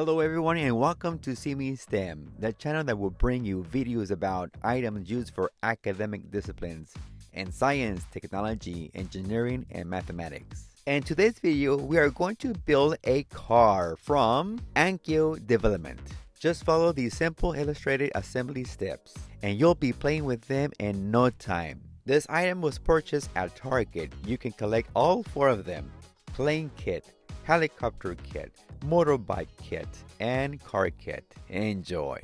Hello everyone and welcome to simiSTEM, the channel that will bring you videos about items used for academic disciplines in science, technology, engineering, and mathematics. In today's video, we are going to build a car from ANKYO Development. Just follow these simple illustrated assembly steps and you'll be playing with them in no time. This item was purchased at Target. You can collect all 4 of them: plane kit, helicopter kit, motorbike kit, and car kit. Enjoy!